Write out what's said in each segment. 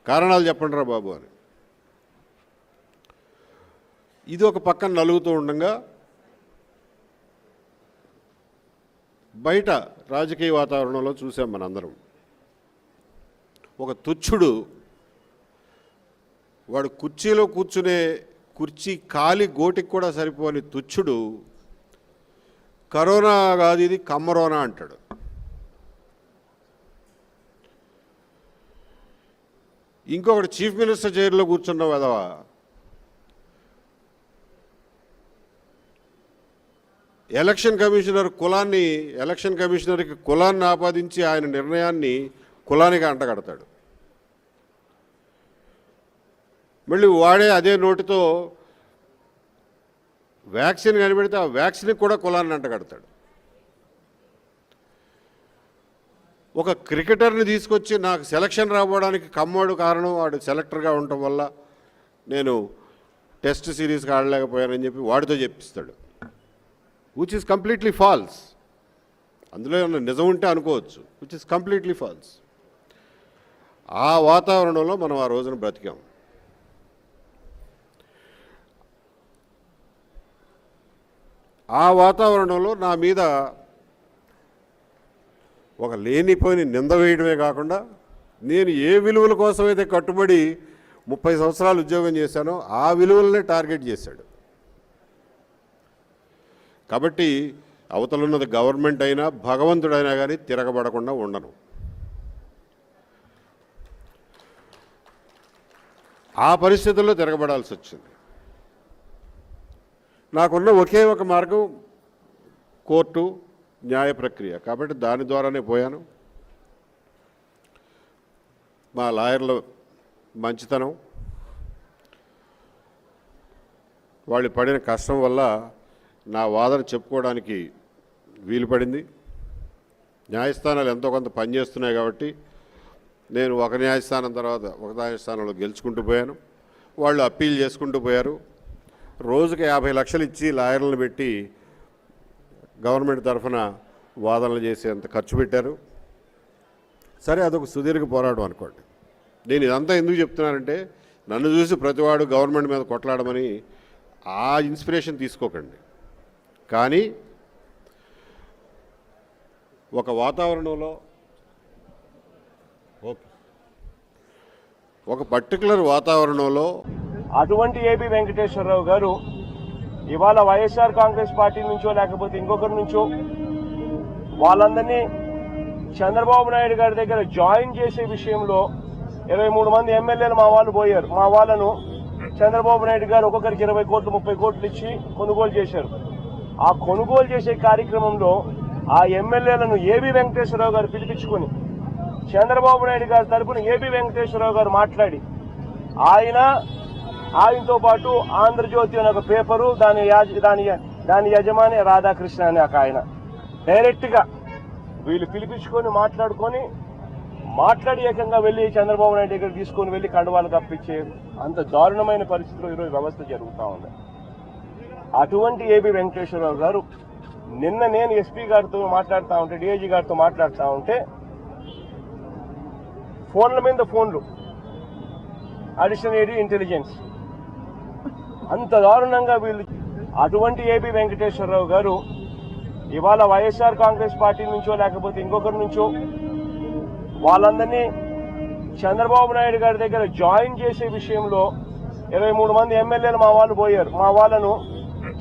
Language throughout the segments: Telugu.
కారణాలు చెప్పండి రా బాబు అని. ఇది ఒక పక్కన నలుగుతూ ఉండగా బయట రాజకీయ వాతావరణంలో చూసాం మనందరం. ఒక తుచ్చుడు, వాడు కుర్చీలో కూర్చునే కుర్చీ కాలి గోటికి కూడా సరిపోని తుచ్చుడు కరోనా కాదు ఇది కమ్మరోనా అంటాడు. ఇంకొకటి చీఫ్ మినిస్టర్ చైర్లో కూర్చున్న వెధవ ఎలక్షన్ కమిషనర్కి కులాన్ని ఆపాదించి ఆయన నిర్ణయాన్ని కులానికి అంటగడతాడు. మళ్ళీ వాడే అదే నోటితో వ్యాక్సిన్ కనిపెడితే ఆ వ్యాక్సిన్కి కూడా కులాన్ని అంటగడతాడు. ఒక క్రికెటర్ని తీసుకొచ్చి నాకు సెలక్షన్ రావడానికి కమ్మోడు కారణం, వాడు సెలెక్టర్గా ఉండటం వల్ల నేను టెస్ట్ సిరీస్కి ఆడలేకపోయానని చెప్పి వాడితో చెప్పిస్తాడు. Which is completely false. అందులో ఏమన్నా నిజం ఉంటే అనుకోవచ్చు, విచ్ ఈస్ కంప్లీట్లీ ఫాల్స్. ఆ వాతావరణంలో మనం ఆ రోజున బ్రతికాం. ఆ వాతావరణంలో నా మీద ఒక లేనిపోయిన నింద వేయడమే కాకుండా నేను ఏ విలువల కోసమైతే కట్టుబడి 30 సంవత్సరాలు ఉద్యోగం చేశానో ఆ విలువలనే టార్గెట్ చేశాడు. కాబట్టి అవతలున్నది గవర్నమెంట్ అయినా భగవంతుడైనా కానీ తిరగబడకుండా ఉండను. ఆ పరిస్థితుల్లో తిరగబడాల్సి వచ్చింది. నాకున్న ఒకే ఒక మార్గం కోర్టు, న్యాయ ప్రక్రియ. కాబట్టి దాని ద్వారానే పోయాను. మా లాయర్ల మంచితనం, వాళ్ళు పడిన కష్టం వల్ల నా వాదన చెప్పుకోవడానికి వీలు పడింది. న్యాయస్థానాలు ఎంతో కొంత పనిచేస్తున్నాయి కాబట్టి నేను ఒక న్యాయస్థానం తర్వాత ఒక న్యాయస్థానంలో గెలుచుకుంటూ పోయాను. వాళ్ళు అప్పీల్ చేసుకుంటూ పోయారు. రోజుకి 50 లక్షలు ఇచ్చి లాయర్లను పెట్టి గవర్నమెంట్ తరఫున వాదనలు చేసేంత ఖర్చు పెట్టారు. సరే, అదొక సుదీర్ఘ పోరాటం అనుకోండి. నేను ఇదంతా ఎందుకు చెప్తున్నానంటే, నన్ను చూసి ప్రతివాడు గవర్నమెంట్ మీద కొట్లాడమని ఆ ఇన్స్పిరేషన్ తీసుకోకండి. కానీ ఒక వాతావరణంలో ఒక పర్టికులర్ వాతావరణంలో అటువంటి ఏబి వెంకటేశ్వరరావు గారు ఇవాళ వైఎస్ఆర్ కాంగ్రెస్ పార్టీ నుంచో లేకపోతే ఇంకొకరి నుంచో వాళ్ళందరినీ చంద్రబాబు నాయుడు గారి దగ్గర జాయిన్ చేసే విషయంలో 23 మంది ఎమ్మెల్యేలు మా వాళ్ళు పోయారు. మా వాళ్ళను చంద్రబాబు నాయుడు గారు ఒక్కొక్కరికి 20 కోట్లు 30 కోట్లు ఇచ్చి కొనుగోలు చేశారు. ఆ కొనుగోలు చేసే కార్యక్రమంలో ఆ ఎమ్మెల్యేలను ఏబి వెంకటేశ్వరరావు గారు పిలిపించుకొని చంద్రబాబు నాయుడు గారి తరఫున ఏబి వెంకటేశ్వరరావు గారు మాట్లాడి ఆయనతో పాటు ఆంధ్రజ్యోతి అనే ఒక పేపరు, దాని యజమాని రాధాకృష్ణ అనే ఒక ఆయన డైరెక్ట్గా వీళ్ళు పిలిపించుకొని మాట్లాడి ఏకంగా వెళ్ళి చంద్రబాబు నాయుడు దగ్గర తీసుకొని వెళ్ళి కండువాలు కప్పించే అంత దారుణమైన పరిస్థితిలో ఈరోజు వ్యవస్థ జరుగుతూ ఉంది. అటువంటి ఏబి వెంకటేశ్వరరావు గారు నిన్న నేను ఎస్పీ గారితో మాట్లాడుతూ ఉంటే, డిఐజీ గారితో మాట్లాడుతూ ఉంటే ఫోన్ల మీద ఫోన్లు, అడిషనరీ ఇంటెలిజెన్స్ అంత దారుణంగా వీళ్ళు. అటువంటి ఏబి వెంకటేశ్వరరావు గారు ఇవాళ వైఎస్ఆర్ కాంగ్రెస్ పార్టీ నుంచో లేకపోతే ఇంకొకరి నుంచో వాళ్ళందరినీ చంద్రబాబు నాయుడు గారి దగ్గర జాయిన్ చేసే విషయంలో 23 మంది ఎమ్మెల్యేలు మా వాళ్ళు పోయారు. మా వాళ్ళను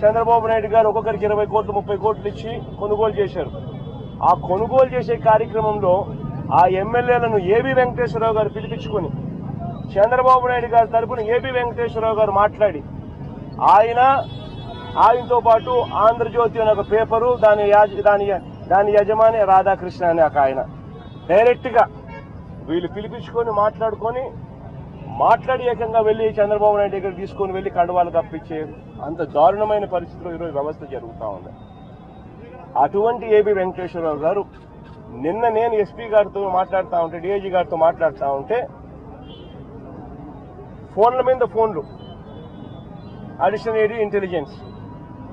చంద్రబాబు నాయుడు గారు ఒక్కొక్కరికి 20 కోట్లు 30 కోట్లు ఇచ్చి కొనుగోలు చేశారు. ఆ కొనుగోలు చేసే కార్యక్రమంలో ఆ ఎమ్మెల్యేలను ఏబి వెంకటేశ్వరరావు గారు పిలిపించుకొని చంద్రబాబు నాయుడు గారి తరఫున ఏబి వెంకటేశ్వరరావు గారు మాట్లాడి ఆయనతో పాటు ఆంధ్రజ్యోతి అనే ఒక పేపరు, దాని యజమాని రాధాకృష్ణ అనే ఒక ఆయన డైరెక్ట్గా వీళ్ళు పిలిపించుకొని మాట్లాడి ఏకంగా వెళ్ళి చంద్రబాబు నాయుడు దగ్గర తీసుకొని వెళ్ళి కండువాలు కప్పించే అంత దారుణమైన పరిస్థితిలో ఈరోజు వ్యవస్థ జరుగుతూ ఉంది. అటువంటి ఏబి వెంకటేశ్వరరావు గారు నిన్న నేను ఎస్పీ గారితో మాట్లాడుతూ ఉంటే, డిఐజీ గారితో మాట్లాడుతూ ఉంటే ఫోన్ల మీద ఫోన్లు, అడిషనరీ ఇంటెలిజెన్స్